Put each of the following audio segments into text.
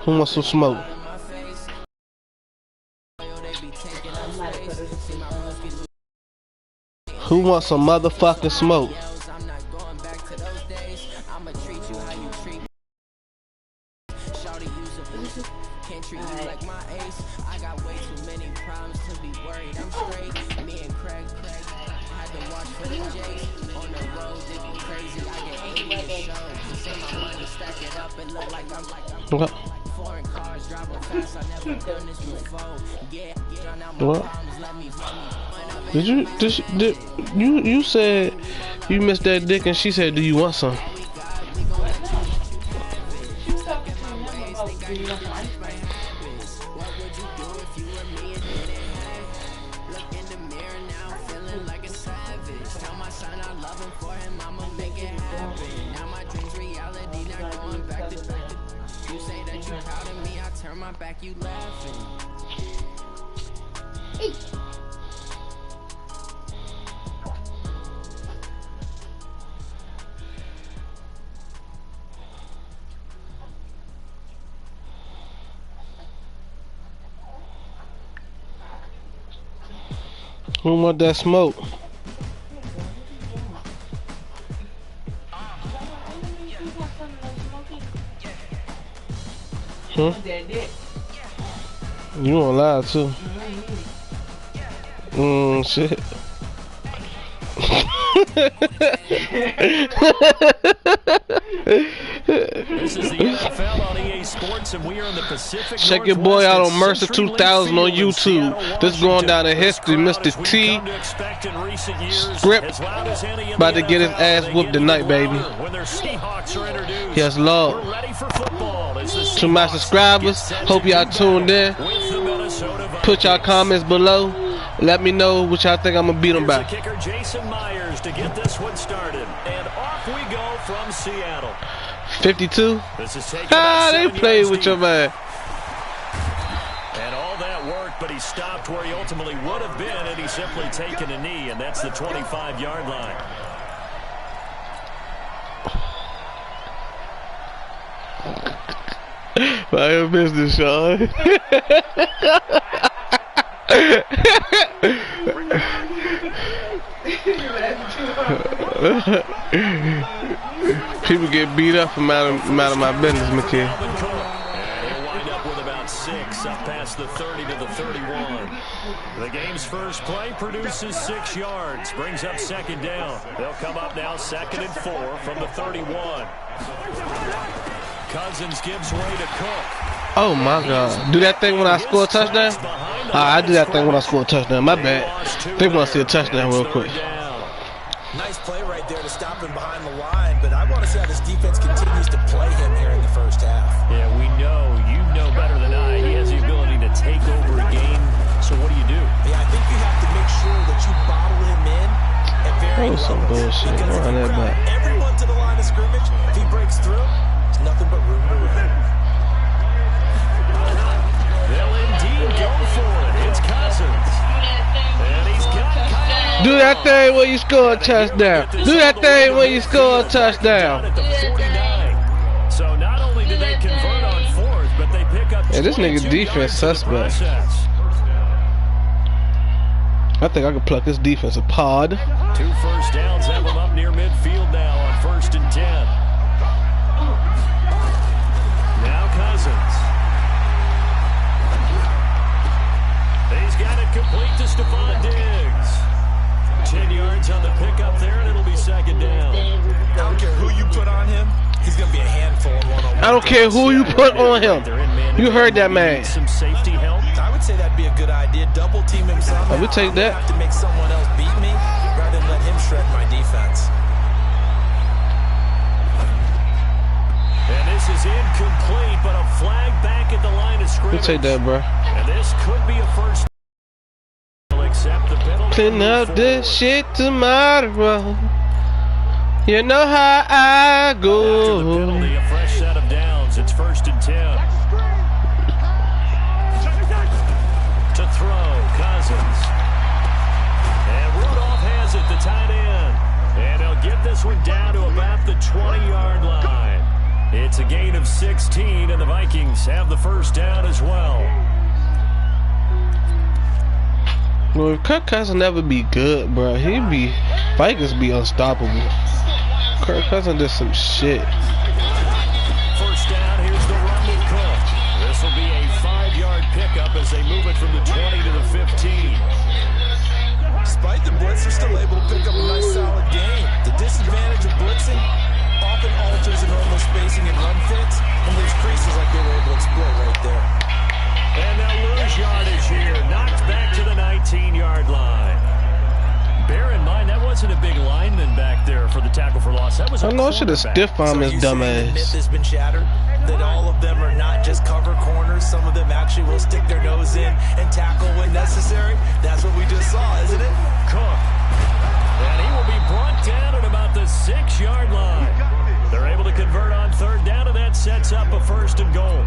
Who wants some smoke? Who wants some motherfucking smoke? What? What? Did you said you missed that dick and she said, do you want some? Who want that smoke? Huh? You won't lie too. Shit. This is the NFL on EA Sports, and we are in the Pacific. Check your boy out on mercer2000's on YouTube. This is going down in history. Mr. T Script about to get his ass whooped tonight, baby. Yes, Lord. To my subscribers, hope y'all tuned in. Put y'all comments below. Let me know what y'all think I'm gonna beat them by. Kicker Jason Myers to get this one started, and off we go from Seattle. 52. Ah, they played with your man. And all that work, but he stopped where he ultimately would have been, and he's simply taken a knee, and that's the 25-yard line. Mind your business, Sean. People get beat up from out of my business, McKay. And he'll wind up with about 6 up past the 30 to the 31. The game's first play produces 6 yards, brings up second down. They'll come up now 2nd and 4 from the 31. Cousins gives way to Cook. Oh my God! Do that thing when I score a touchdown? I do that thing when I score a touchdown. My bad. They want to see a touchdown real quick. Nice play right there to stop him behind the line, but I want to see how this defense continues to play him here in the first half. Yeah, we know. You know better than I. He has the ability to take over a game. So what do you do? Yeah, I think you have to make sure that you bottle him in at varying some bullshit. Because if you run everyone to the line of scrimmage, if he breaks through, there's nothing but room to run. They'll indeed go for it. It's Cousins. And he's got Kyle. Do that thing when you score a touchdown. Do that thing when you score a touchdown. At the 49. So not only did they convert on 4th, but they pick up. Hey, this nigga defense suspect. I think I can pluck this defense apart. 2 first downs have them up near midfield now on 1st and 10. Now Cousins. He's got it complete to Stephon Diggs. 10 yards on the pickup there, and it'll be 2nd down. I don't care who you put on him. He's going to be a handful in one-on-one. I don't care who you put on him. You heard that man. Some safety help. I would say that'd be a good idea. Double team him somehow. I would take that. Have to make someone else beat me rather than let him shred my defense. And this is incomplete, but a flag back at the line of scrimmage. You take that, bro. And this could be a first. Accept the penalty. Clean up this shit tomorrow. You know how I go. After the penalty, a fresh set of downs. It's 1st and 10. To throw, Cousins. And Rudolph has it, the tight end. And he'll get this one down to about the 20-yard line. It's a gain of 16, and the Vikings have the first down as well. Well, Kirk Cousins never be good, bro. Vikings be unstoppable. Kirk Cousins did some shit. First down, here's the run with Cook. This will be a 5-yard pickup as they move it from the 20 to the 15. Despite the blitz, they're still able to pick up a nice solid gain. The disadvantage of blitzing often alters the normal spacing and run fits and leaves creases like they were able to exploit right there. And they'll lose yardage here. Knocked back to the 19-yard line. Bear in mind, that wasn't a big lineman back there for the tackle for loss. That was a I should have stiff on his dumb ass. The myth has been shattered that all of them are not just cover corners. Some of them actually will stick their nose in and tackle when necessary. That's what we just saw, isn't it? Cook. And he will be brought down at about the 6-yard line. They're able to convert on third down, and that sets up a 1st and goal.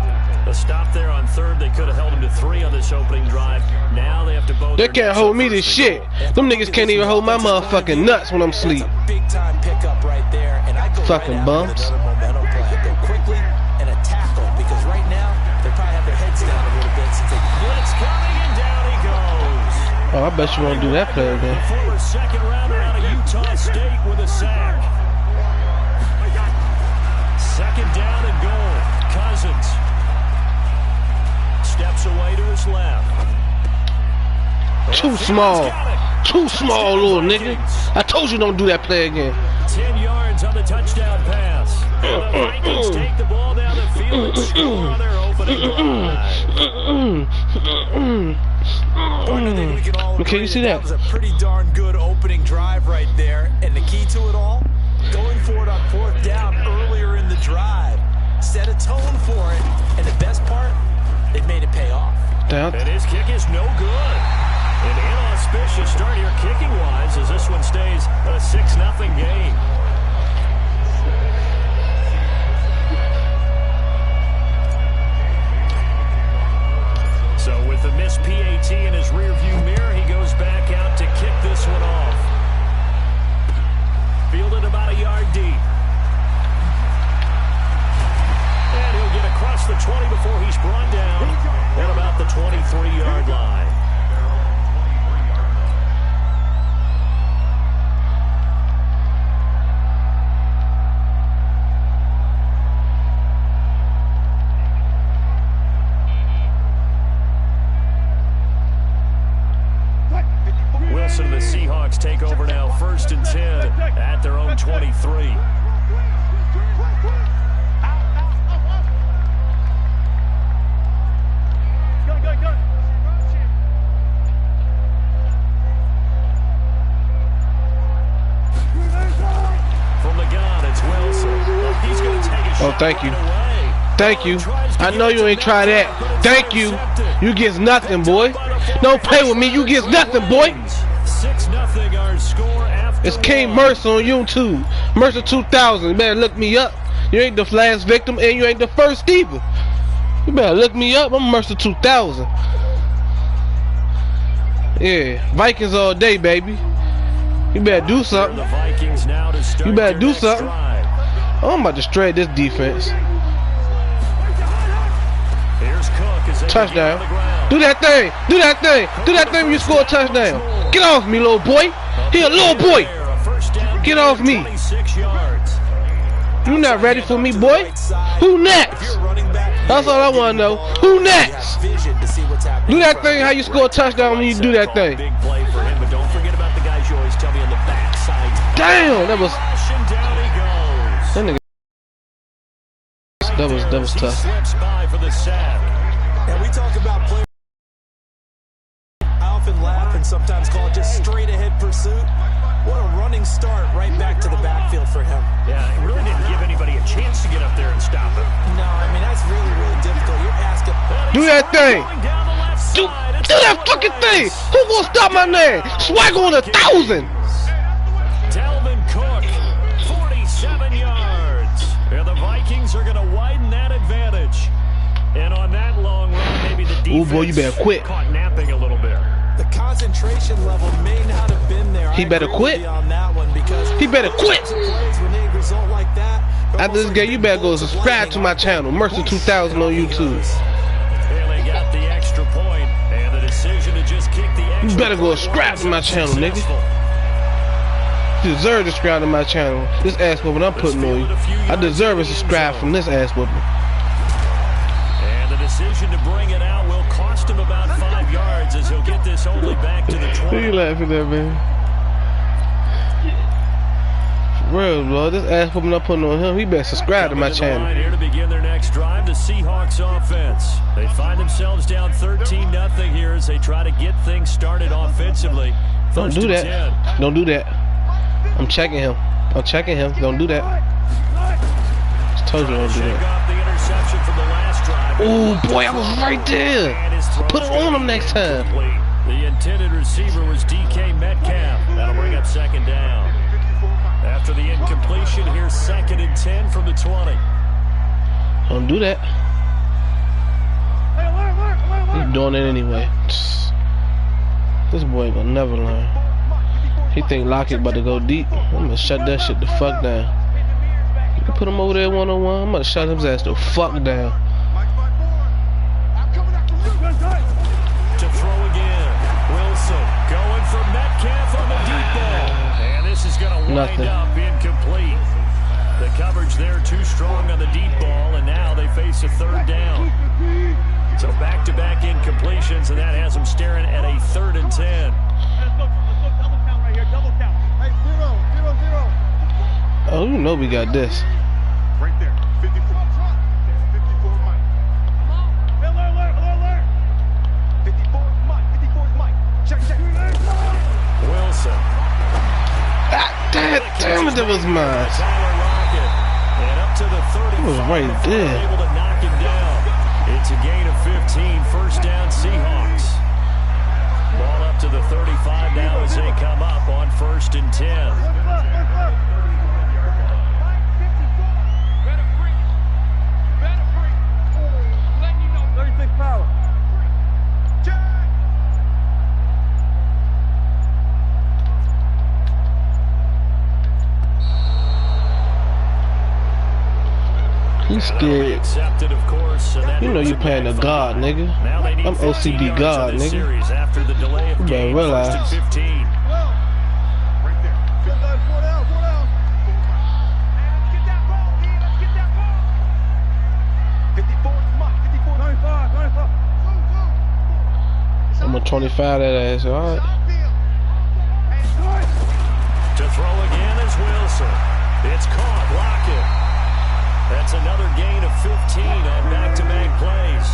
A stop there on third. They could have held him to 3 on this opening drive. Now they have to both. They can't hold me to shit. Them niggas can't even hold my motherfucking nuts when I'm asleep. Big time pickup right there, and I go fucking right bumps. Another momentum play. I go quickly and a tackle because right now they probably have their heads down a little bit since they. Blitz coming and down he goes. Oh, I bet you won't do that play again. The former 2nd rounder out of Utah State with a sack. 2nd down and goal. Cousins steps away to his left. Too small. Too small, little nigga. I told you don't do that play again. 10 yards on the touchdown pass. And the Vikings take the ball down the field and score on their opening drive. Okay, you see that? That was a pretty darn good opening drive right there. And the key to it all, going for it on 4th down earlier in the drive. Set a tone for it. And the best part, they made it pay off. Down. And his kick is no good. An inauspicious start here kicking-wise as this one stays a 6-0 game. So with the missed PAT in his rearview mirror, he goes back out to kick this one off. Fielded about a yard deep. And he'll get across the 20 before he's brought down at about the 23-yard line. Wilson and the Seahawks take over now, 1st and 10 at their own 23. From the gun, it's Wilson. He's going to take a shot. Oh, thank you. Right away. Thank you. I know you ain't try that. Thank you. You get nothing, boy. Don't play with me. You get nothing, boy. 6-0 our score after It's King Mercer on YouTube. Mercer2000's. You better look me up. You ain't the last victim and you ain't the first either. You better look me up. I'm Mercer2000. Yeah. Vikings all day, baby. You better do something. You better do something. Oh, I'm about to shred this defense. Touchdown. Do that thing. Do that thing. Do that thing when you score a touchdown. Get off me, little boy. Here, little boy. Get off me. You not ready for me, boy? Who next? That's all I want to know. Who next? Do that thing how you score a touchdown when you do that thing. Damn, that was tough. And we talk about play. I often laugh and sometimes call it just straight ahead pursuit. What a running start right back to the backfield for him. Yeah, it really didn't give anybody a chance to get up there and stop him. No, I mean, that's really, really difficult. You're asking. Do that thing. Do that fucking thing. Who gonna stop my man? Swag on 1,000. Dalvin Cook, 47 yards. And the Vikings are going to widen that advantage. And on that long run, maybe the defense boy, you better quit. Caught napping a little bit. The concentration level may not have been there. He better quit. On that one because he better quit. Plays when they result like that, After this game, you better go subscribe to my channel, mercer2000's on YouTube. They got the extra point, and the decision to just kick the extra. You better go subscribe to my channel, nigga. You deserve to subscribe to my channel. This ass whooping I'm putting on you, I deserve a subscribe from this ass whooping. And the decision to bring it out will cost him about 5 yards as he'll get this only back to the 20. You laughing at, man? For real, bro. This ass whooping I'm putting on him, he better subscribe to my channel. Here to begin their next drive, the Seahawks offense. They find themselves down 13-0 here as they try to get things started offensively. Don't do that. Don't do that. I'm checking him. I'm checking him. Don't do that. Just told you don't do that. Oh boy, I was right there. Put it on him next time. The intended receiver was DK Metcalf. That'll bring up second down. After the incompletion, here's 2nd and 10 from the 20. Don't do that. He's doing it anyway. This boy ain't gonna never learn. He think Lockett about to go deep. I'm gonna shut that shit the fuck down. You can put him over there one-on-one. I'm gonna shut his ass the fuck down. To throw again. Wilson going for Metcalf on the deep ball. And this is gonna wind up incomplete. The coverage there too strong on the deep ball, and now they face a 3rd down. So back-to-back incompletions, and that has them staring at a 3rd and 10. Oh, you know we got this. Right there. 54 Mike. 54 Mike. 54 Mike. Check. Wilson. Damn it, that was mine. And up to the 35. It was right there. Able to knock him down. It's a gain of 15. 1st down Seahawks. Ball up to the 35 now as they come up on 1st and 10. You scared. You know you playing the God, nigga. I'm OCD God, nigga. You better realize. I'm gonna 25 that ass, alright. To throw again is Wilson. It's caught, Lockett. That's another gain of 15 on back-to-back plays.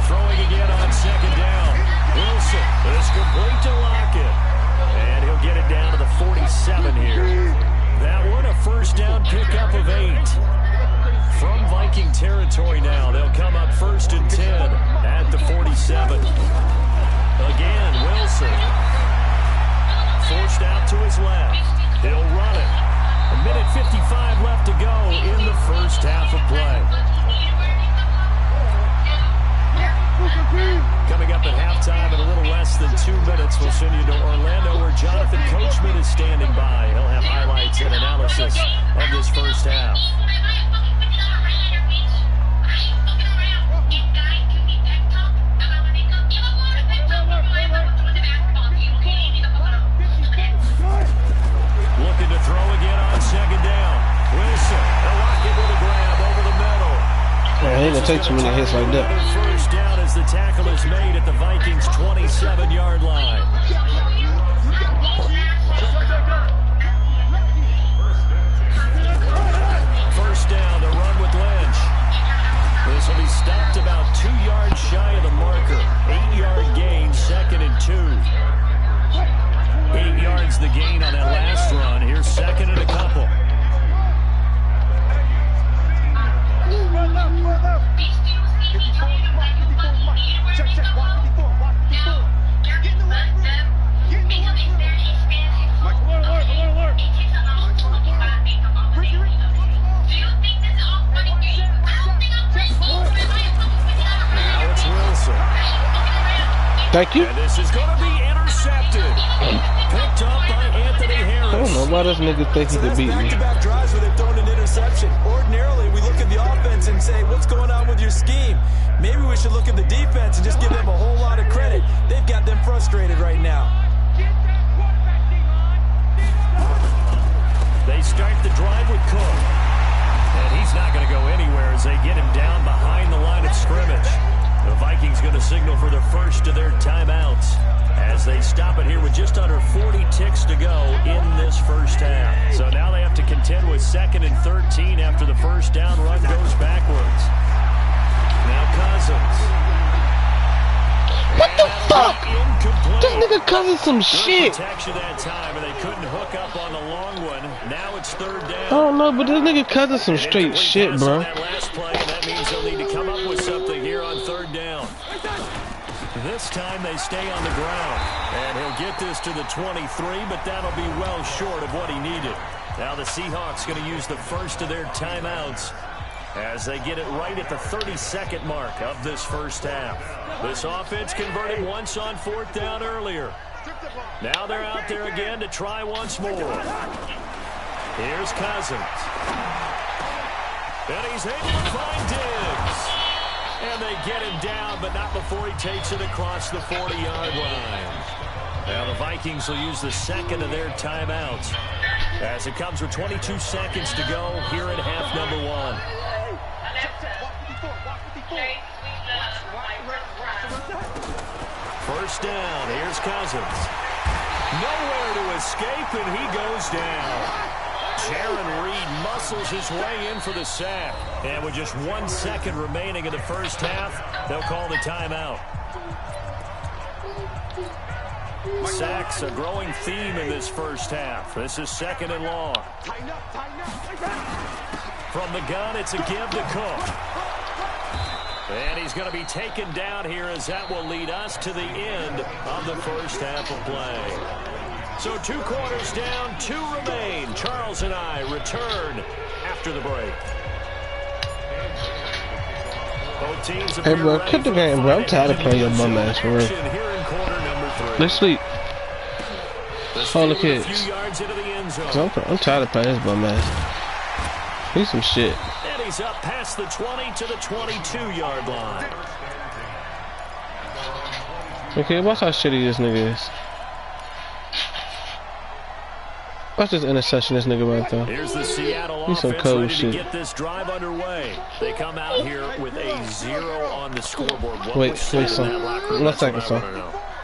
Throwing again on 2nd down. Wilson is complete to Lockett. And he'll get it down to the 47 here. That one a 1st down pickup of 8. From Viking territory now, they'll come up 1st and 10 at the 47. Again, Wilson. Forced out to his left. He'll run it. 1:55 left to go in the 1st half of play. Coming up at halftime in a little less than 2 minutes, we'll send you to Orlando where Jonathan Coachman is standing by. He'll have highlights and analysis of this 1st half. Looking to throw again on 2nd down. Wilson, the Rocket with a grab over the middle. Man, ain't gonna take too many hits like that. 1st down as the tackle is made at the Vikings' 27-yard line. First down, the run with Lynch. This will be stopped about 2 yards shy of the marker. 8-yard gain, 2nd and 2. 8 yards the gain on that last run. Here's 2nd and a couple. Thank you. And this is going to be intercepted. Picked up by Anthony Harris. I don't know why this nigga think he could beat me. Back-to-back drives where they've thrown an interception. Ordinarily, we look at the offense and say, what's going on with your scheme? Maybe we should look at the defense and just give them a whole lot of credit. They've got them frustrated right now. They start the drive with Cook. And he's not going to go anywhere as they get him down behind the line of scrimmage. The Vikings going to signal for the first of their timeouts as they stop it here with just under 40 ticks to go in this first half. So now they have to contend with 2nd and 13 after the first down run goes backwards. Now Cousins. What the fuck? This nigga Cousins some shit. Protection that time, and they couldn't hook up on the long one. Now it's 3rd down. I don't know, but this nigga Cousins some straight shit, bro. That last play, and that means they'll need to come up with something here on 3rd down. This time they stay on the ground, and he'll get this to the 23, but that'll be well short of what he needed. Now the Seahawks going to use the first of their timeouts as they get it right at the 32nd mark of this first half. This offense converted once on 4th down earlier. Now they're out there again to try once more. Here's Cousins. And he's able to find Diggs. And they get him down, but not before he takes it across the 40-yard line. Now the Vikings will use the 2nd of their timeouts as it comes with 22 seconds to go here in half number 1. First down, here's Cousins. Nowhere to escape, and he goes down. Jaron Reed muscles his way in for the sack. And with just 1 second remaining in the first half, they'll call the timeout. Sacks a growing theme in this first half. This is 2nd and long. From the gun, it's a give to Cook. And he's going to be taken down here as that will lead us to the end of the first half of play. So 2 quarters down, 2 remain. Charles and I return after the break. Both teams Hey, bro, cut the game, bro. I'm tired of playing your bum ass for real. Let's sleep. All the kids. I'm tired of playing this bum ass. He's some shit. And he's up past the 20 to the 22-yard line. Okay, watch how shitty this nigga is. Watch this interception this nigga right there. Here's the Seattle He's some offense cold ready shit. to get this drive underway. They come out here with a 0 on the scoreboard. Wait, son. 1 second, son.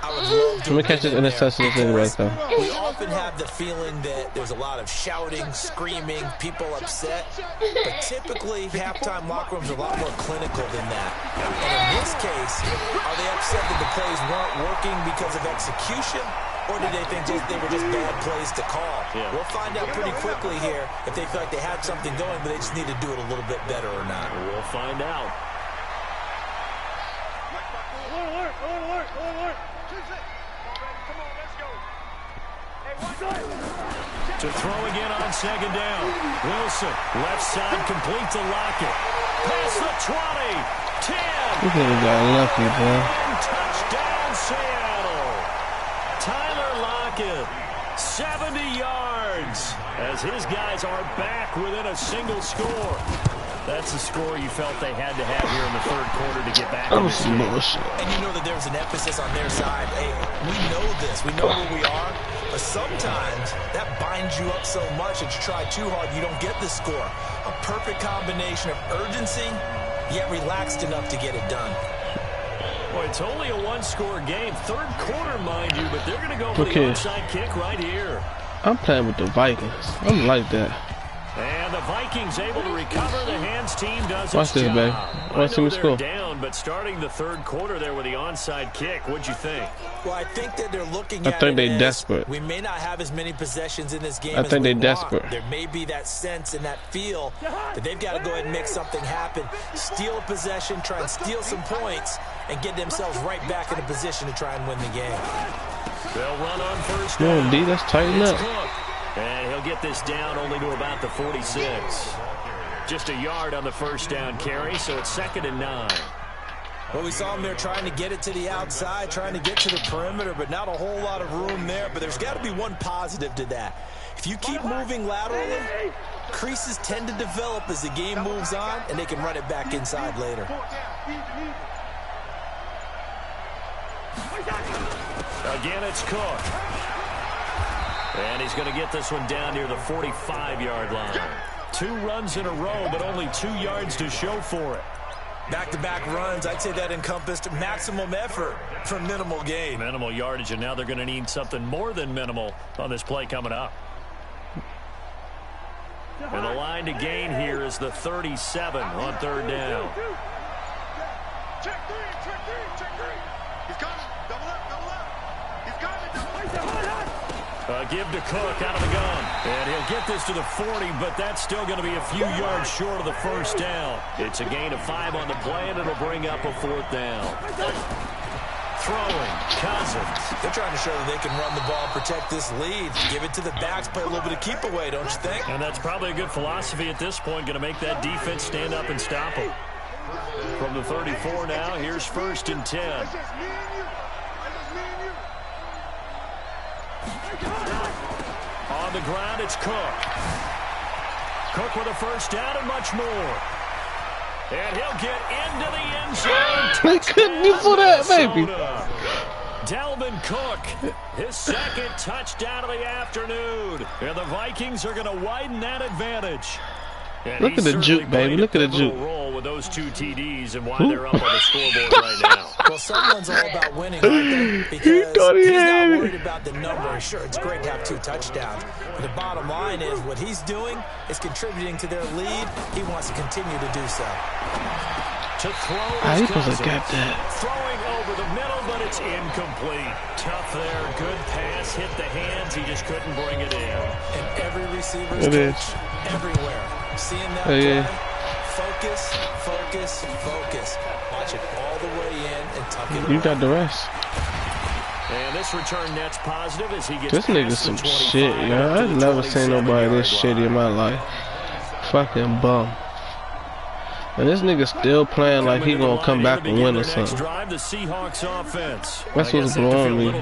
Let me catch this interception this nigga right there. We often have the feeling that there's a lot of shouting, screaming, people upset, but typically halftime locker rooms are a lot more clinical than that. And in this case, are they upset that the plays weren't working because of execution? Or did they think they were just bad plays to call? Yeah. We'll find out pretty quickly here if they feel like they had something going, but they just need to do it a little bit better or not. We'll find out. To throw again on 2nd down. Wilson, left side, complete to Lockett. Past the 20, 10. This nigga got lucky, bro. Touchdown, Seattle. Tyler Lockett, 70 yards, as his guys are back within a single score. That's the score you felt they had to have here in the 3rd quarter to get back. That was some bullshit. And you know that there was an emphasis on their side. Hey, we know this. We know where we are. But sometimes that binds you up so much that you try too hard, you don't get the score. A perfect combination of urgency, yet relaxed enough to get it done. Well, it's only a 1-score game. 3rd quarter, mind you, but they're going to go for the onside kick right here. I'm playing with the Vikings. I'm like that. And the Vikings able to recover. The hands team does its Watch this, job. babe. Watch him score. Down, but starting the 3rd quarter there with the onside kick. What'd you think? Well, I think that they're looking at I think they're desperate. We may not have as many possessions in this game. I think they're desperate. There may be that sense and that feel that they've got to go ahead and make something happen. Steal a possession, try and steal some points, and get themselves right back in a position to try and win the game. They'll run on 1st down. Yo, D, let's tighten up. And he'll get this down only to about the 46. Just a yard on the 1st down carry, so it's 2nd and 9. Well, we saw him there trying to get it to the outside, trying to get to the perimeter, but not a whole lot of room there. But there's got to be one positive to that. If you keep moving laterally, creases tend to develop as the game moves on, and they can run it back inside later. Again, it's Cook. And he's going to get this one down near the 45-yard line. 2 runs in a row, but only 2 yards to show for it. Back-to-back runs, I'd say that encompassed maximum effort for minimal gain. Minimal yardage, and now they're going to need something more than minimal on this play coming up. And the line to gain here is the 37 on 3rd down. Check three. He's coming. Double up. He's coming. Give to Cook out of the gun. And he'll get this to the 40, but that's still going to be a few yards short of the 1st down. It's a gain of 5 on the play, and it'll bring up a 4th down. Throwing, Cousins. They're trying to show that they can run the ball, protect this lead. Give it to the backs, play a little bit of keep away, don't you think? And that's probably a good philosophy at this point, going to make that defense stand up and stop them. From the 34 now, here's 1st and 10. On the ground, it's Cook. Cook with a 1st down and much more. And he'll get into the end zone. Couldn't you for that, baby? Dalvin Cook, his 2nd touchdown of the afternoon. And the Vikings are going to widen that advantage. And look at the juke, baby. Look at the juke. Role with those 2 TDs and why they're up on the scoreboard right now. Well, someone's all about winning, aren't they? Because he's not worried about the number. Sure, it's great to have 2 touchdowns. But the bottom line is what he's doing is contributing to their lead. He wants to continue to do so. To throw I supposed to get that. Throwing over the middle, but it's incomplete. Tough there. Good pass. Hit the hands. He just couldn't bring it in. And every receiver's coach everywhere. Seeing that play, focus. Watch it all the way in and tuck it away. You got the rest. And this return net's positive as he gets this nigga's some shit, yo. I've never seen nobody this shitty in my life. Fucking bum. And this nigga still playing like he gonna come back and win or something. That's what's blowing me.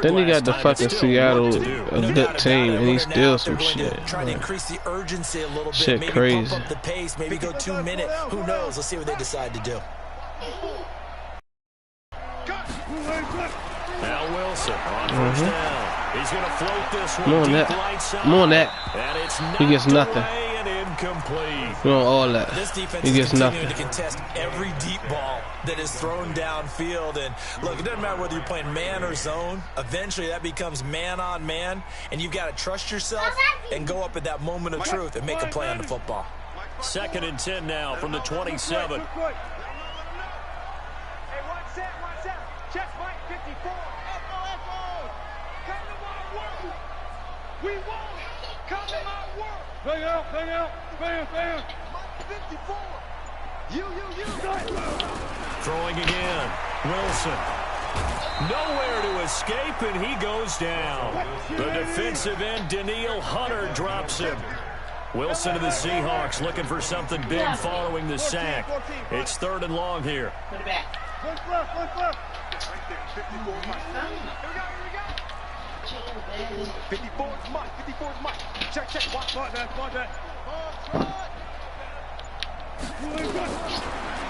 Then he got the fucking Seattle, a good team, and he's still some shit. Trying to increase the urgency a little bit. Shit maybe crazy. Pump up the pace, maybe go 2 minutes. Who knows? Let's see what they decide to do. Now Wilson on 1st down. He's going to float this one. More on that. More on that. He gets nothing. Incomplete. We want all that. This defense he gets is nothing. continuing to contest every deep ball that is thrown downfield. And look, it doesn't matter whether you're playing man or zone. Eventually, that becomes man on man, and you've got to trust yourself and go up at that moment of truth and make a play on the football. 2nd and 10 now from the 27. Hey, one set. Check Mike 54. Echo. Come to my work. We won't. Come to my work. Bang out. Mike 54. You. Throwing again. Wilson. Nowhere to escape, and he goes down. The defensive end, Daniil Hunter, drops him. Wilson to the Seahawks looking for something big following the sack. It's 3rd and long here. Look left. Right there. 54 is Mike. Here we go. 54 is Mike. Check. Watch that.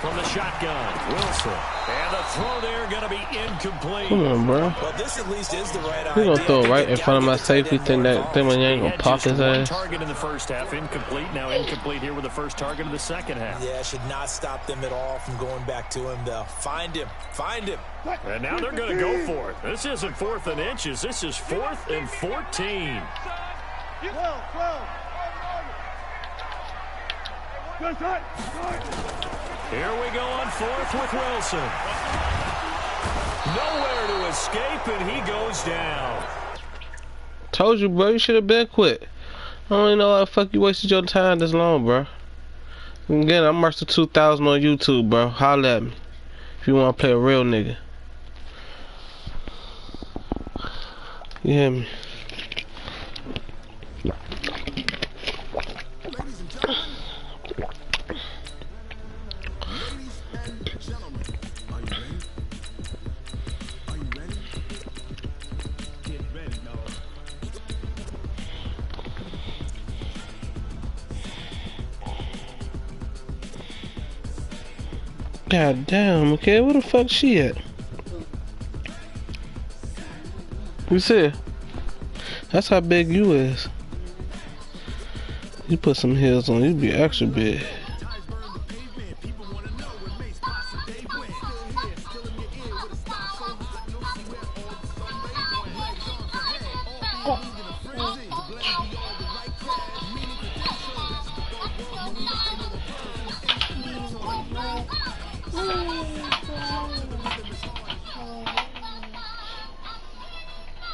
From the shotgun, Wilson. And the throw there going to be incomplete. Come on, bro. Well, this at least is the right He idea. gonna throw it right in front of my safety. Think when you ain't gonna pop his One ass. target in the 1st half, incomplete. Now incomplete here with the 1st target of the 2nd half. Yeah, should not stop them at all from going back to him, though. Find him. And now they're going to go for it. This isn't 4th and inches. This is 4th and 14. Here we go on 4th with Wilson. Nowhere to escape, and he goes down. Told you, bro. You should have been quit. I don't even know why the fuck you wasted your time this long, bro. Again, I'm mercer2000's on YouTube, bro. Holla at me if you want to play a real nigga. You hear me? God damn, okay, where the fuck she at? You see? That's how big you is. You put some heels on, you be extra big.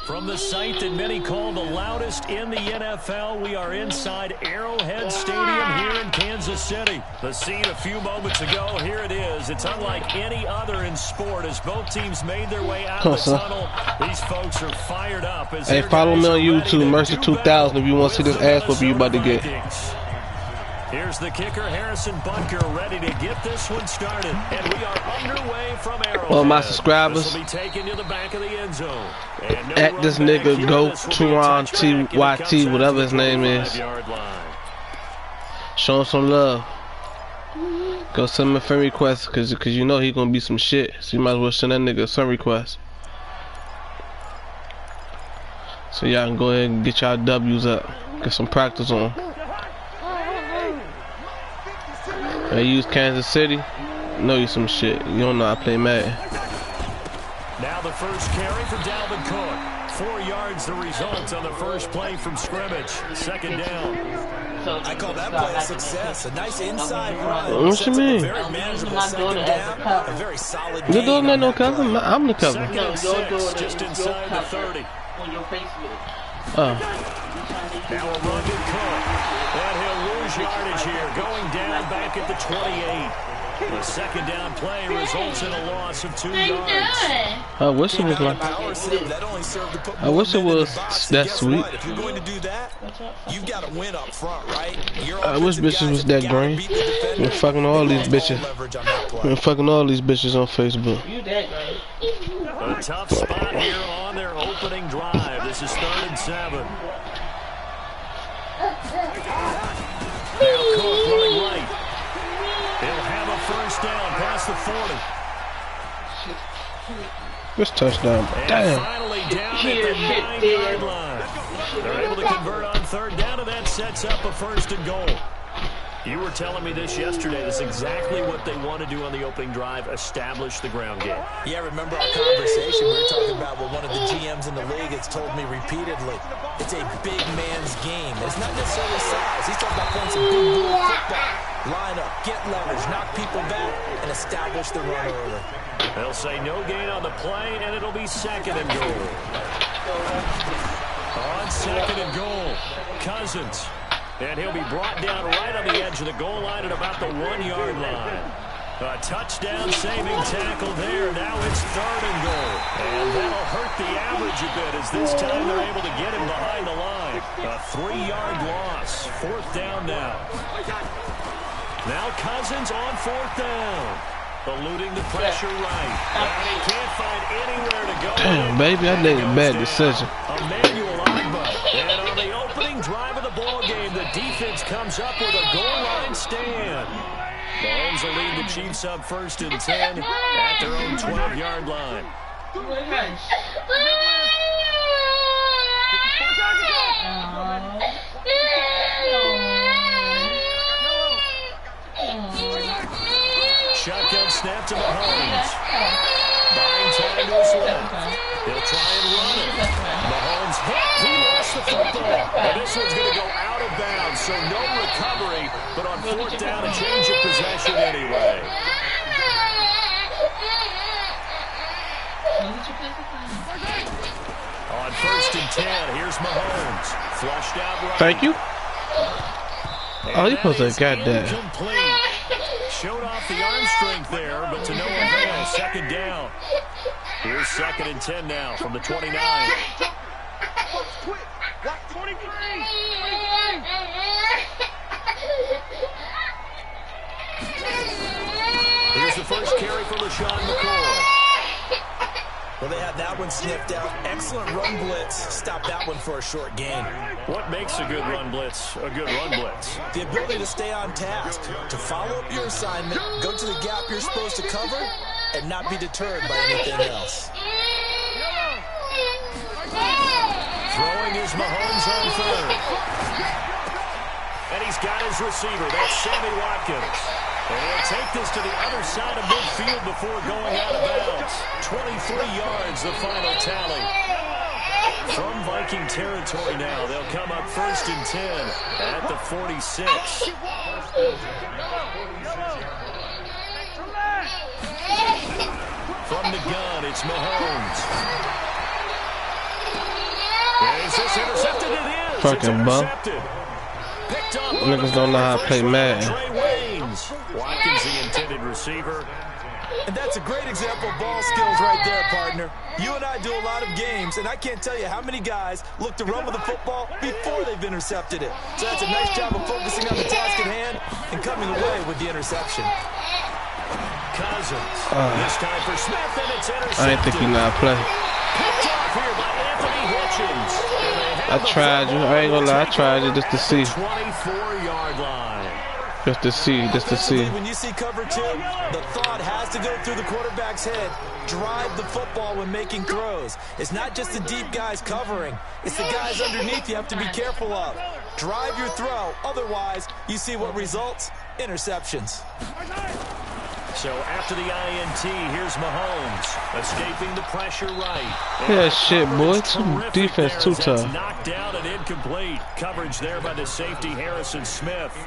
From the site that many call the loudest in the NFL, we are inside Arrowhead Stadium here in Kansas City. The scene a few moments ago, here it is. It's unlike any other in sport as both teams made their way out of the tunnel. These folks are fired up. As hey, follow me on YouTube, mercer2000's, if you want to see this ass whooping you about to get. Here's the kicker, Harrison Butker, ready to get this one started. And we are underway from Arrowhead. All my subscribers, this will be taken to the back of the end zone. at this nigga Go Turan TYT, whatever his name is. Show him some love. Go send him a friend request, cause you know he gonna be some shit. So you might as well send that nigga a friend request. So y'all can go ahead and get y'all W's up. Get some practice on. I use Kansas City. Know you some shit. You don't know I play Madden. Now the first carry for Dalvin Cook. 4 yards the result on the first play from scrimmage. Second down. I call that play a success. A nice inside run. What you mean? Very manageable second down. A very solid game. You don't make no cover. I'm the cover. Second and 6, just inside the 30. Now a run to Cook. And he'll lose yardage here. Going down back at the 28. The second down play results in a loss of 2 yards. I wish it was like. I wish it was that sweet. If you're going to do that, you've got to win up front, right? I wish bitches was that green. Been fucking all these bitches. Been fucking all these bitches on Facebook. A tough spot here on their opening drive. This is 3rd and 7. Now Cook running right. He'll have a first down past the 40. This touchdown. Damn. Finally down at the 9-yard line. They're able to convert on 3rd down, and that sets up a 1st and goal. You were telling me this yesterday. That's exactly what they want to do on the opening drive, establish the ground game. Yeah, remember our conversation? We were talking about what one of the GMs in the league has told me repeatedly. It's a big man's game. It's not necessarily size. He's talking about playing some big ball football. Line up, get leverage, knock people back, and establish the run early. They'll say no gain on the play, and it'll be 2nd and goal. On 2nd and goal, Cousins. And he'll be brought down right on the edge of the goal line at about the 1-yard line. A touchdown-saving tackle there. Now it's 3rd and goal. And that'll hurt the average a bit as this time they're able to get him behind the line. A 3-yard loss. 4th down now. Now Cousins on 4th down. Eluding the pressure right. And he can't find anywhere to go. Damn, baby, I made a bad decision. Emmanuel Agba. And on the opening drive of the ball game, the defense comes up with a goal line stand. Mahomes will lead the Chiefs up 1st and 10 at their own 12-yard line. Shotgun snap to Mahomes. Buying time to his left. He'll try and run it. Mahomes hit. He lost the football. And this one's going to go out of bounds, so no recovery. But on 4th down, a change of possession anyway. On 1st and 10, here's Mahomes. Flushed out right. Thank you. Oh, you supposed to have got that. Showed off the arm strength there, but to no avail. 2nd down. Here's 2nd and 10 now from the 29. Here's the first carry for LaShawn McCoy. Well, they had that one sniffed out. Excellent run blitz. Stop that one for a short gain. What makes a good run blitz a good run blitz? The ability to stay on task, to follow up your assignment, go to the gap you're supposed to cover, and not be deterred by anything else. Throwing is Mahomes on third. And he's got his receiver. That's Sammy Watkins. And he'll take this to the other side of midfield before going out of bounds. 23 yards, the final tally. From Viking territory now, they'll come up 1st and 10 at the 46. From the gun, it's Mahomes. Is this intercepted? It is. Fucking bum. Niggas don't know how to play Madden. Watkins, the intended receiver. And that's a great example of ball skills right there, partner. You and I do a lot of games, and I can't tell you how many guys look to run with the football before they've intercepted it. So that's a nice job of focusing on the task at hand and coming away with the interception. Cousins. This time for Smith, and it's intercepted. I didn't think you know how to play. Picked off here by Anthony Hitchens. I tried you. I ain't gonna lie. I tried you just to see. 24-yard line. Just to see. Just to see. When you see cover 2, the thought has to go through the quarterback's head. Drive the football when making throws. It's not just the deep guys covering. It's the guys underneath you have to be careful of. Drive your throw. Otherwise, you see what results? Interceptions. So after the INT, here's Mahomes escaping the pressure right. Yeah, shit, boy. Defense too tough. Knocked down and incomplete. Coverage there by the safety Harrison Smith.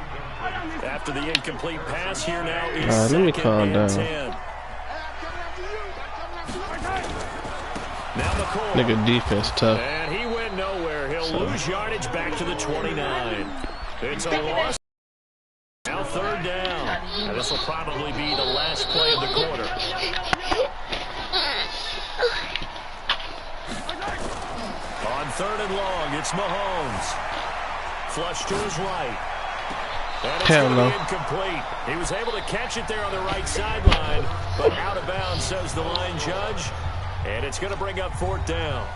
After the incomplete pass, here now is let me calm down. 10. Now McCoy. Nigga, defense tough. And he went nowhere. He'll lose yardage back to the 29. It's a loss. Now 3rd down. And this will probably be the last play of the quarter. On 3rd and long, it's Mahomes. Flush to his right. And it's going to be incomplete. He was able to catch it there on the right sideline, but out of bounds, says the line judge. And it's going to bring up 4th down.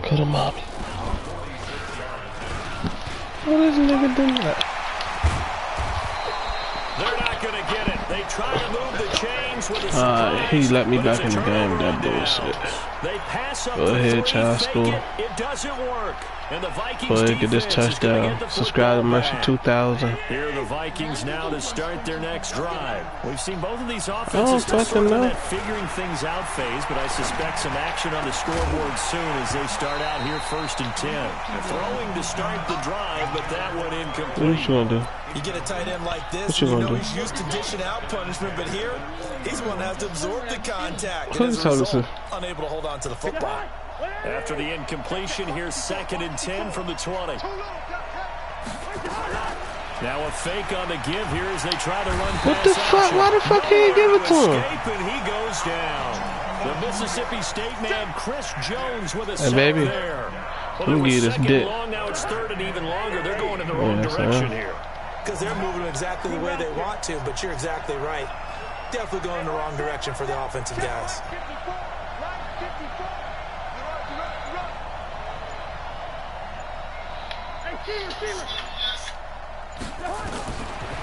Put him up. What is nigga doing that? They're not going to get it. They try to move the chains with a he let me back in the game. That bullshit. They pass up. Go ahead, child school. It doesn't work. And the Vikings go ahead, get this touchdown. Subscribe to mercer2000's. Here are the Vikings now to start their next drive. We've seen both of these offenses sort of in that figuring things out phase, but I suspect some action on the scoreboard soon as they start out here 1st and 10. Throwing to start the drive, but that one incomplete. What you gonna do? You get a tight end like this, what you know do? He's used to dishing out punishment, but here, he's the one that has to absorb the contact. And as a result, unable to hold on to the football. After the incompletion, here's 2nd and 10 from the 20. Now a fake on the give here as they try to run what the fuck? Why the fuck he ain't give it to him? And he goes down. The Mississippi State man, Chris Jones, with a sack baby. there. Well, Let me get this dick. Long, now it's 3rd and even longer. They're going in the wrong direction here. Because they're moving exactly the way they want to, but you're exactly right. Definitely going in the wrong direction for the offensive guys.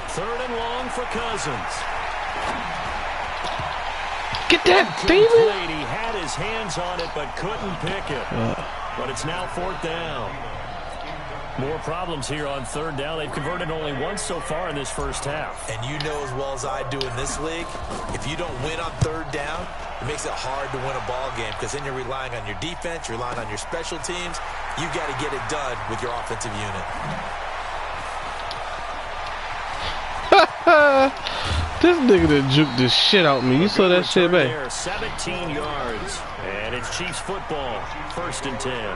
Third and long for Cousins. Get that, demon! He had his hands on it, but couldn't pick it. But it's now 4th down. More problems here on 3rd down. They've converted only once so far in this first half. And you know as well as I do in this league, if you don't win on 3rd down, it makes it hard to win a ball game because then you're relying on your defense, you're relying on your special teams. You've got to get it done with your offensive unit. This nigga done juked the shit out me. You saw that shit, babe? 17 yards. And it's Chiefs football. 1st and 10.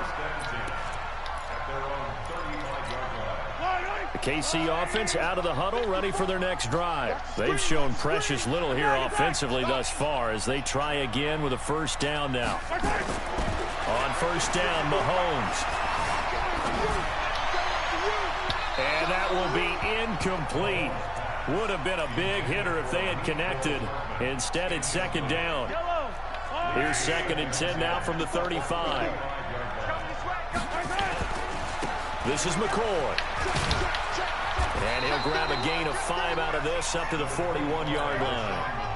The KC offense out of the huddle, ready for their next drive. They've shown precious little here offensively thus far as they try again with a 1st down now. On 1st down, Mahomes. And that will be incomplete. Would have been a big hitter if they had connected. Instead, it's second down. Here's 2nd and 10 now from the 35. This is McCoy. And he'll grab a gain of 5 out of this up to the 41-yard line.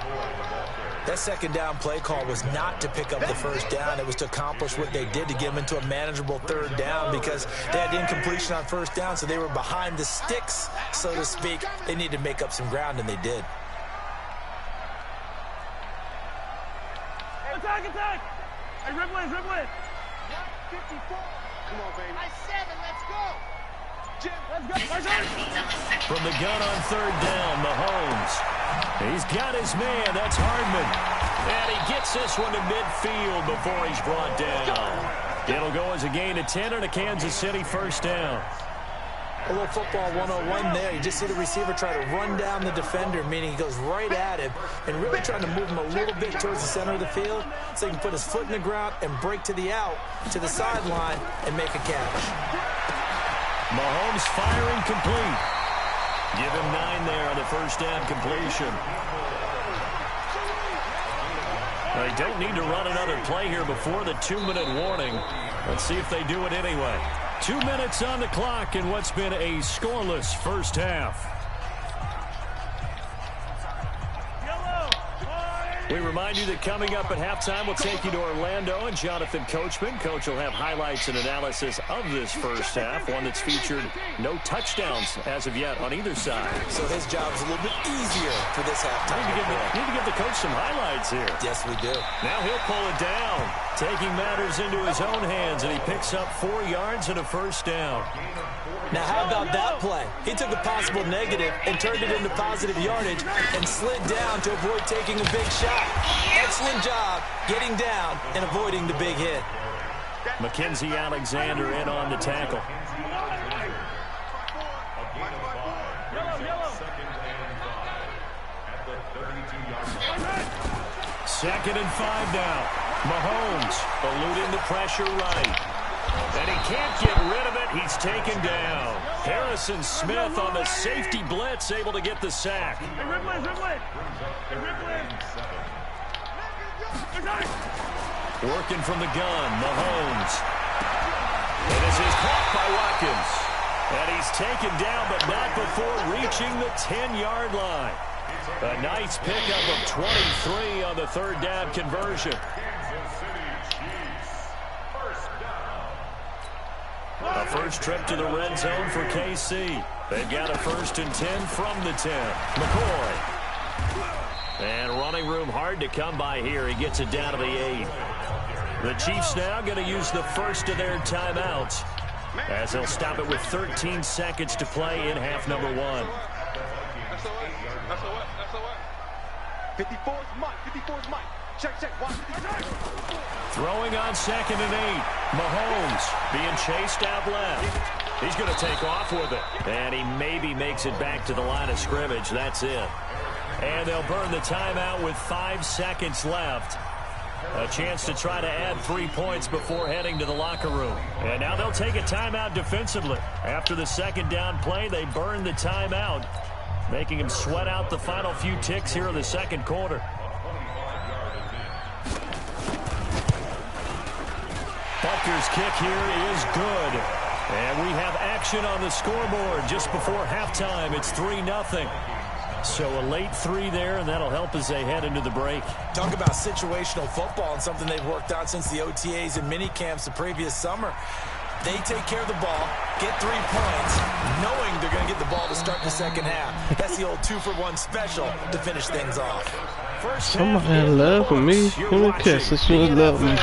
That second down play call was not to pick up the first down. It was to accomplish what they did, to get them into a manageable third down, because they had incompletion on first down, so they were behind the sticks, so to speak. They needed to make up some ground, and they did. Attack, attack! Hey, dribble in, dribble in. 54. Come on, baby. I 7, let's go. Jim, let's go. From the gun on third down, Mahomes. He's got his man. That's Hardman. And he gets this one to midfield before he's brought down. It'll go as a gain of 10 and a Kansas City first down. A little football 101 there. You just see the receiver try to run down the defender, meaning he goes right at him and really trying to move him a little bit towards the center of the field so he can put his foot in the ground and break to the out, to the sideline, and make a catch. Mahomes firing complete. Give him 9 there on the first down completion. They don't need to run another play here before the 2-minute warning. Let's see if they do it anyway. 2 minutes on the clock in what's been a scoreless first half. We remind you that coming up at halftime, we'll take you to Orlando and Jonathan Coachman. Coach will have highlights and analysis of this first half, one that's featured no touchdowns as of yet on either side. So his job's a little bit easier for this halftime. Need to give the coach some highlights here. Yes, we do. Now he'll pull it down, taking matters into his own hands, and he picks up 4 yards and a first down. Now, how about that play? He took a possible negative and turned it into positive yardage and slid down to avoid taking a big shot. Excellent job getting down and avoiding the big hit. Mackenzie Alexander in on the tackle. Second and 5 now. Mahomes eluding the pressure right. And he can't get rid of it. He's taken down. Harrison Smith on the safety blitz, able to get the sack. Working from the gun, Mahomes. And this is caught by Watkins. And he's taken down, but not before reaching the 10-yard line. A nice pickup of 23 on the third down conversion. A first trip to the red zone for KC. They've got a 1st and 10 from the 10. McCoy. And running room hard to come by here. He gets it down to the 8. The Chiefs now going to use the first of their timeouts as they'll stop it with 13 seconds to play in half number 1. That's all right. 54 is Mike. 54 is Mike. Check. Throwing on 2nd and 8. Mahomes being chased out left. He's going to take off with it. And he maybe makes it back to the line of scrimmage. That's it. And they'll burn the timeout with 5 seconds left. A chance to try to add 3 points before heading to the locker room. And now they'll take a timeout defensively. After the second down play, they burn the timeout, making him sweat out the final few ticks here in the second quarter. Butker's kick here is good. And we have action on the scoreboard just before halftime. It's 3-0. So a late 3 there, and that'll help as they head into the break. Talk about situational football and something they've worked on since the OTAs and mini camps the previous summer. They take care of the ball, get 3 points, knowing they're going to get the ball to start the second half. That's the old 2-for-1 special to finish things off. Somebody had love for me. Let me kiss. This one love me.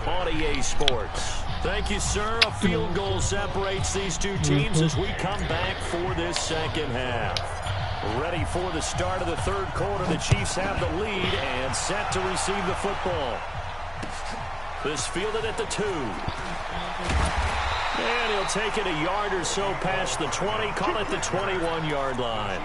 On EA Sports. Thank you, sir. A field goal separates these two teams as we come back for this second half. Ready for the start of the third quarter. The Chiefs have the lead and set to receive the football. This fielded at the 2. And he'll take it a yard or so past the 20. Call it the 21-yard line.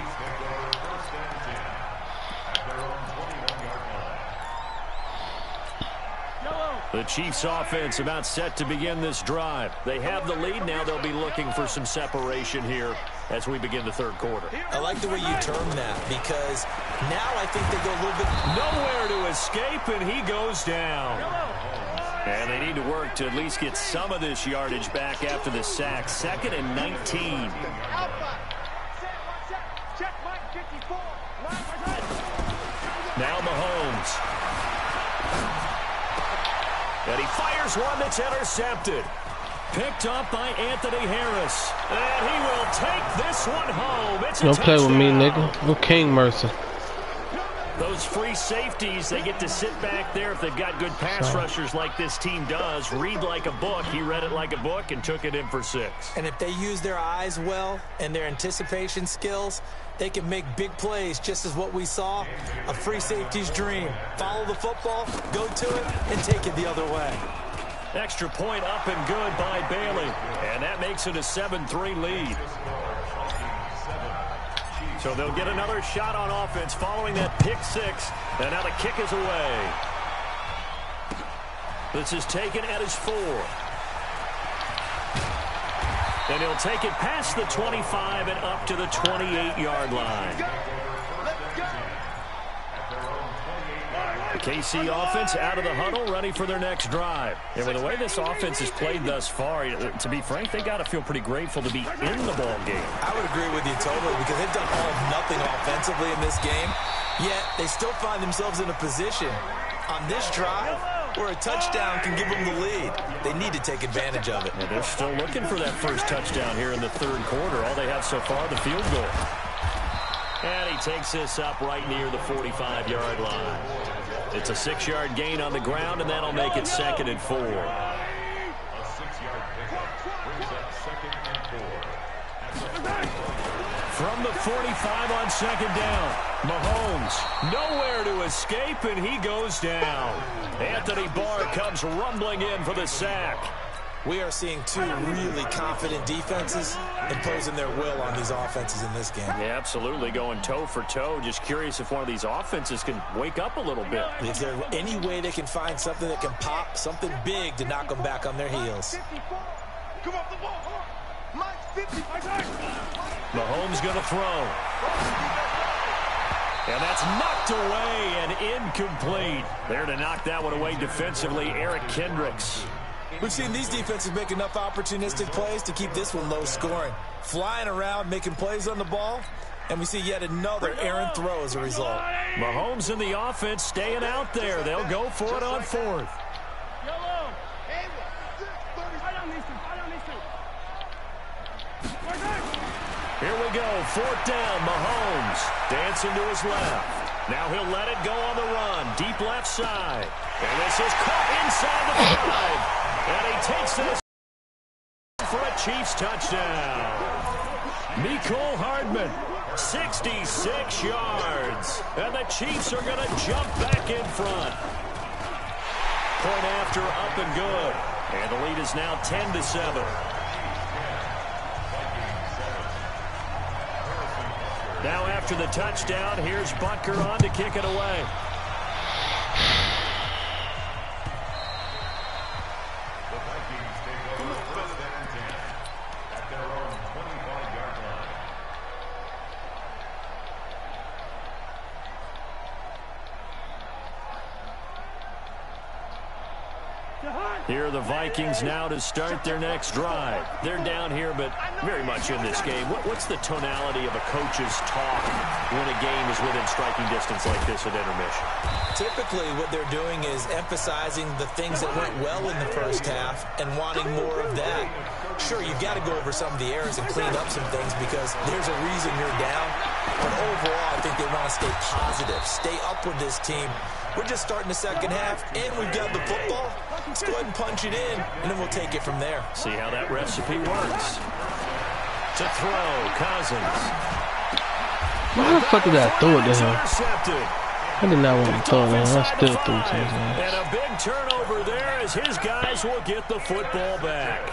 The Chiefs offense about set to begin this drive. They have the lead. Now they'll be looking for some separation here as we begin the third quarter. I like the way you term that because now I think they go a little bit. Nowhere to escape, and he goes down. And they need to work to at least get some of this yardage back after the sack. 2nd and 19. Now Mahomes. And he fires one that's intercepted. Picked up by Anthony Harris. And he will take this one home. It's a Don't play with me, touchdown. nigga. I'm King Mercer. Those free safeties, they get to sit back there if they've got good pass rushers like this team does. Read like a book. He read it like a book and took it in for 6. And if they use their eyes well and their anticipation skills, they can make big plays, just as what we saw. A free safety's dream. Follow the football, go to it, and take it the other way. Extra point up and good by Bailey. And that makes it a 7-3 lead. So they'll get another shot on offense following that pick 6. And now the kick is away. This is taken at his 4. And he'll take it past the 25 and up to the 28-yard line. The KC offense out of the huddle, ready for their next drive. And with the way this offense has played thus far, to be frank, they got to feel pretty grateful to be in the ball game. I would agree with you totally because they've done all of nothing offensively in this game, yet they still find themselves in a position on this drive where a touchdown can give them the lead. They need to take advantage of it. And they're still looking for that first touchdown here in the third quarter. All they have so far, the field goal. And he takes this up right near the 45-yard line. It's a 6-yard gain on the ground, and that'll make it 2nd and 4. From the 45 on 2nd down, Mahomes nowhere to escape, and he goes down. Anthony Barr comes rumbling in for the sack. We are seeing two really confident defenses imposing their will on these offenses in this game. Yeah, absolutely, going toe for toe. Just curious if one of these offenses can wake up a little bit. Is there any way they can find something that can pop, something big to knock them back on their heels? Mahomes going to throw. And that's knocked away and incomplete. There to knock that one away defensively, Eric Kendricks. We've seen these defenses make enough opportunistic plays to keep this one low scoring. Flying around, making plays on the ball, and we see yet another errant throw as a result. Mahomes and the offense staying out there. They'll go for it on 4th. Here we go, 4th down, Mahomes dancing to his left. Now he'll let it go on the run, deep left side. And this is caught inside the 5. And he takes this for a Chiefs touchdown. Mecole Hardman, 66 yards. And the Chiefs are going to jump back in front. Point after, up and good. And the lead is now 10-7. Now after the touchdown, here's Butker on to kick it away. Here are the Vikings now to start their next drive. They're down here, but very much in this game. What's the tonality of a coach's talk when a game is within striking distance like this at intermission? Typically, what they're doing is emphasizing the things that went well in the first half and wanting more of that. Sure, you've got to go over some of the errors and clean up some things because there's a reason you're down. But overall, I think they want to stay positive, stay up with this team. We're just starting the second half, and we've got the football. Let's go ahead and punch it in, and then we'll take it from there. See how that recipe works. To throw, Cousins. Why the fuck did I throw it to him? I did not want to throw it to him. I still threw it to him. And a big turnover there as his guys will get the football back.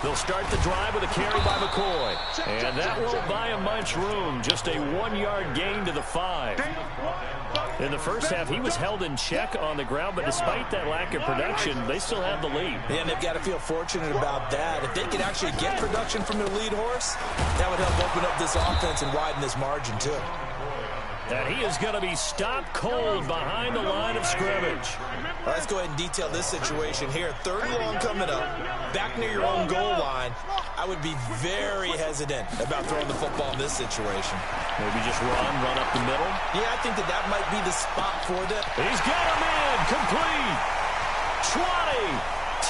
They'll They'll start the drive with a carry by McCoy. And that won't buy him much room. Just a 1-yard gain to the 5. In the first half, he was held in check on the ground, but despite that lack of production, they still have the lead. Yeah, and they've got to feel fortunate about that. If they could actually get production from their lead horse, that would help open up this offense and widen this margin, too. And he is going to be stopped cold behind the line of scrimmage. Well, let's go ahead and detail this situation here. 3rd and long coming up, back near your own goal line. I would be very hesitant about throwing the football in this situation. Maybe just run up the middle. Yeah, I think that might be the spot for them. He's got him in, complete. 20,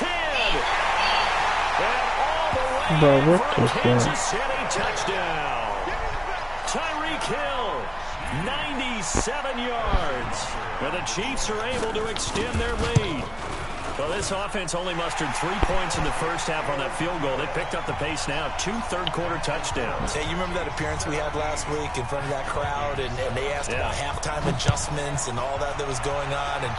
10, and all the way for a Kansas City touchdown. Tyreek Hill, 97 yards. And the Chiefs are able to extend their lead. Well, this offense only mustered 3 points in the first half on that field goal. They picked up the pace now. 2 third-quarter touchdowns. Hey, you remember that appearance we had last week in front of that crowd, and they asked about halftime adjustments and all that was going on, and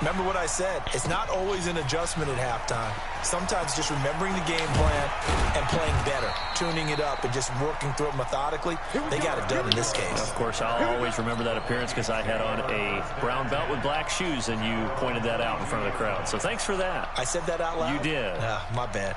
remember what I said. It's not always an adjustment at halftime. Sometimes just remembering the game plan and playing better, tuning it up and just working through it methodically. They got it done in this case. Of course, I'll always remember that appearance because I had on a brown belt with black shoes, and you pointed that out in front of the crowd. So thanks for that. I said that out loud? You did. My bad.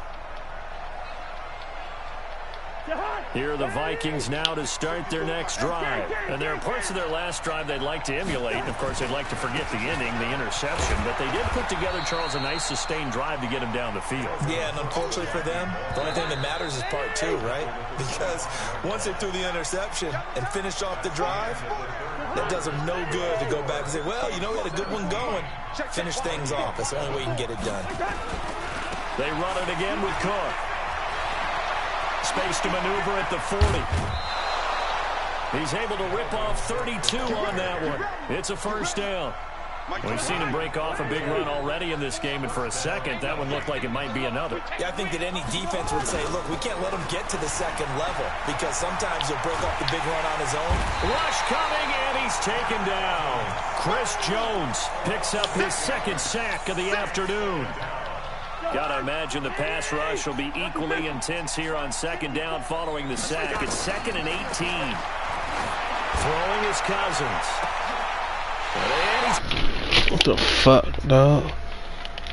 Here are the Vikings now to start their next drive. And there are parts of their last drive they'd like to emulate. And, of course, they'd like to forget the ending, the interception. But they did put together, Charles, a nice sustained drive to get him down the field. Yeah, and unfortunately for them, the only thing that matters is part 2, right? Because once they threw the interception and finished off the drive, that does them no good to go back and say, well, you know, we had a good one going. Finish things off. That's the only way you can get it done. They run it again with Cook. Space to maneuver at the 40. He's able to rip off 32 on that one. It's a first down. We've seen him break off a big run already in this game, and for a second, that one looked like it might be another. Yeah, I think that any defense would say, look, we can't let him get to the second level because sometimes he'll break off the big run on his own. Rush coming, and he's taken down. Chris Jones picks up his second sack of the afternoon. Got to imagine the pass rush will be equally intense here on second down following the sack. It's 2nd and 18. Throwing his Cousins. What the fuck, dog?